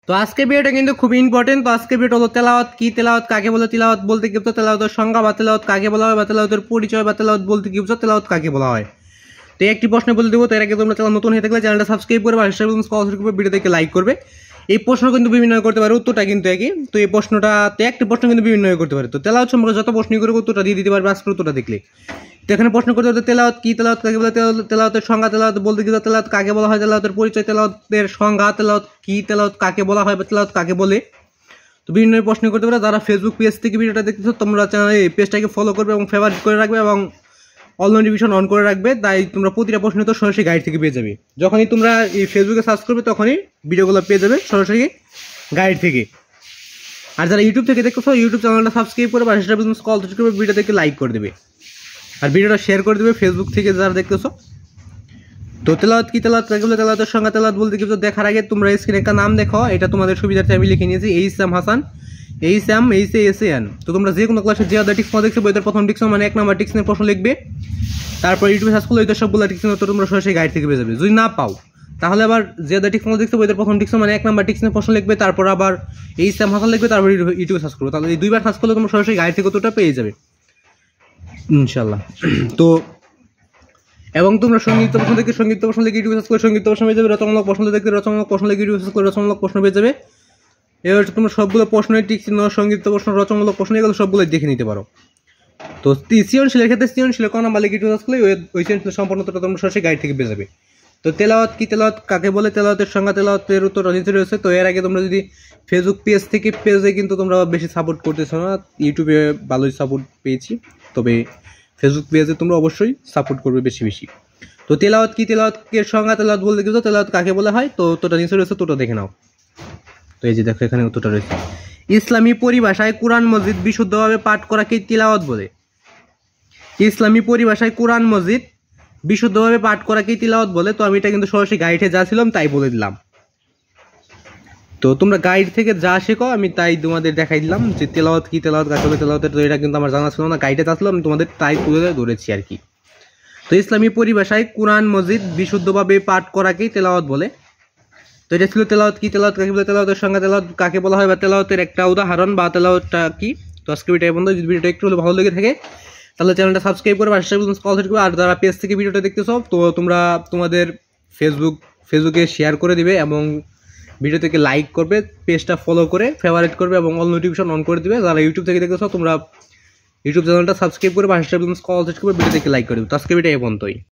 তো আজকে ভিডিওটা কিন্তু খুব ইম্পর্টেন্ট। তো আজকে ভিডিওটা হলো তেলাওয়াত কি, তেলাওয়াত কাকে বলে, তেলাওয়াত বলতে কি বুঝো, তেলাওয়াতের সংজ্ঞা বা তেলাওয়াত কাকে বলা হয়, বা তেলাওয়াতের পরিচয় বা তেলাওয়াত বলতে কি বুঝো, তেলাওয়াত কাকে বলা হয়। তো একটি প্রশ্ন বলে দেবো। তো এর আগে তোমরা চ্যানেল নতুন হয়ে থাকলে চ্যানেলটা সাবস্ক্রাইব করবে আর ভিডিও থেকে লাইক করবে। এই প্রশ্ন কিন্তু বিভিন্ন করতে পারে, উত্তরটা কিন্তু একই। তো এই প্রশ্নটাতে একটি প্রশ্ন কিন্তু বিভিন্ন করতে পারে। তো তেলাওয়াত সম্পর্কে যত প্রশ্নই করে উত্তরটা দিয়ে দিতে পারবে আজকের উত্তরটা দেখলে। তো এখানে প্রশ্ন করতে হবে তেলাওয়াত কি, তেলাওয়াত কাকে বলে, তেলাওয়াতের সংজ্ঞা, তেলাওয়াত বলতে কি, তেলাওয়াত কাকে বলা হয়, তেলাওয়াতের পরিচয়, তেলাওয়াতের সংজ্ঞা, তেলাওয়াত কি, তেলাওয়াত কাকে বলা হয় বা তেলাওয়াত কাকে বলে। তো বিভিন্ন প্রশ্ন করতে পারে। যারা ফেসবুক পেজ থেকে ভিডিওটা দেখতেছো তোমরা এই পেজটাকে ফলো করবে এবং ফেভারিট করে রাখবে এবং অল নোটিফিকেশন অন করে রাখবে। তাই তোমরা প্রতিটা প্রশ্ন তো সরাসরি গাইড থেকে পেয়ে যাবে। যখনই তোমরা এই ফেসবুকে সার্চ করবে তখনই ভিডিওগুলো পেয়ে যাবে সরাসরি গাইড থেকে। আর যারা ইউটিউব থেকে দেখতেছো ইউটিউব চ্যানেলটা সাবস্ক্রাইব করে বা কল করবে, ভিডিও থেকে লাইক করে দেবে আর ভিডিওটা শেয়ার করে দেবে ফেসবুক থেকে যারা দেখতেছো। তো তেলাওয়াত কি, তেলাওয়াত কাকে বলে, তেলাওয়াতের সংজ্ঞা, তেলাওয়াত বলতে কি দেখার আগে তোমরা স্ক্রিনে একটা নাম দেখো। এটা তোমাদের সুবিধার্থে আমি লিখে নিয়েছি, এইচ.এম. হাসান, এইচ.এম. তো তোমরা যে কোনো ক্লাসে যে আদার টিক্স দেখছো বইটার প্রথম টিক্স মানে 1 নাম্বার টিক্স নিয়ে প্রশ্ন লিখবে। তারপর ইউটিউবে সার্চ করলে ওইটা সবগুলো টিক্স নিয়ে তোমরা সরাসরি গাইড থেকে পেয়ে যাবে। যদি না পাও তাহলে আবার যে আদার টিক্স দেখছো বইটার প্রথম টিক্স মানে 1 নাম্বার টিক্স নিয়ে প্রশ্ন লিখবে, তারপর আবার এইচ.এম. হাসান লিখবে, তারপর ইউটিউবে সার্চ করবে। তাহলে এই দুইবার সার্চ করলে তোমরা সরাসরি গাইড থেকে উত্তরটা পেয়ে যাবে ইনশাল্লাহ। তো এবং তোমরা সঙ্গীত প্রশ্ন থেকে সঙ্গীত প্রশ্ন লিখে ইউটিউবে সার্চ করে সঙ্গীত প্রশ্ন পেয়ে যাবে, রচনামূলক প্রশ্ন দেখতে রচনামূলক প্রশ্ন লিখে ইউটিউবে সার্চ করে রচনামূলক প্রশ্ন পেয়ে যাবে। এবার তোমরা সবগুলো প্রশ্নের টিক চিহ্ন, সঙ্গীত প্রশ্ন, রচনামূলক প্রশ্ন এগুলো সবগুলো দেখে নিতে পারো। তো সৃজনশীলের ক্ষেত্রে সৃজনশীল কোন নাম্বার লিখে ইউটিউবে সার্চ করলে ওই সৃজনশীল সম্পূর্ণটা তোমরা সরাসরি গাইড থেকে পেয়ে যাবে। তো তেলাওয়াত কি, তেলাওয়াত কাকে বলে, তেলাওয়াতের সংজ্ঞা, তেলাওয়াতের উত্তর নিচে রয়েছে। তো এর আগে তোমরা যদি ফেসবুক পেজ থেকে পেজে কিন্তু তোমরা বেশি সাপোর্ট করতেছো না, ইউটিউবে ভালোই সাপোর্ট পেয়েছি, তবে ফেসবুক পেজে তোমরা অবশ্যই সাপোর্ট করবে বেশি বেশি। তো তেলাওয়াত কি, তেলাওয়াতের সংজ্ঞা, তেলাওয়াত বলতে কি, তেলাওয়াত কাকে বলা হয়। তো উত্তরটা নিচে রয়েছে, তোটা দেখে নাও। তো এই যে দেখো এখানে উত্তরটা রয়েছে, ইসলামী পরিভাষায় কোরআন মজিদ বিশুদ্ধভাবে পাঠ করাকে তিলাওয়াত বলে। ইসলামী পরিভাষায় কোরআন মজিদ বিশুদ্ধভাবে পাঠ করাকে তিলাওয়াত বলে। তো আমি এটা কিন্তু সরাসরি গাইডে যা ছিলাম তাই বলে দিলাম। তো তোমরা গাইড থেকে যা শেখো আমি তাই তোমাদের দেখাই দিলাম যে তেলাওয়াত কি, তেলাওয়াত কাকে বলে, তেলাওয়াতের তো এটা কিন্তু আমার জানা ছিল না, গাইডে যা ছিল আমি তোমাদের তাই তুলে ধরেছি আর কি। তো ইসলামী পরিভাষায় কোরআন মজিদ বিশুদ্ধভাবে পাঠ করাকেই তেলাওয়াত বলে। তো এটা ছিল তেলাওয়াত কি, তেলাওয়াত কাকে বলে, তেলাওয়াতের সঙ্গে তেলাওয়াত কাকে বলা হয় বা তেলাওয়াতের একটা উদাহরণ বা তেলাওয়াতটা কি। তো আজকে ভিডিওটা বন্ধু, যদি ভিডিওটা একটু হলে ভালো লেগে থাকে তাহলে চ্যানেলটা সাবস্ক্রাইব করে কল করবে। আর যারা পেজ থেকে ভিডিওটা দেখতেছো তো তোমরা তোমাদের ফেসবুকে শেয়ার করে দিবে এবং ভিডিও থেকে লাইক করবে, পেজটা ফলো করে ফেভারিট করবে এবং অল নোটিফিকেশন অন করে দিবে। যারা ইউটিউব থেকে দেখতেছো তোমরা ইউটিউব চ্যানেলটা সাবস্ক্রাইব করে কল করবে, ভিডিও থেকে লাইক করে দেবে। তো আজকে ভিডিও এই পর্যন্তই।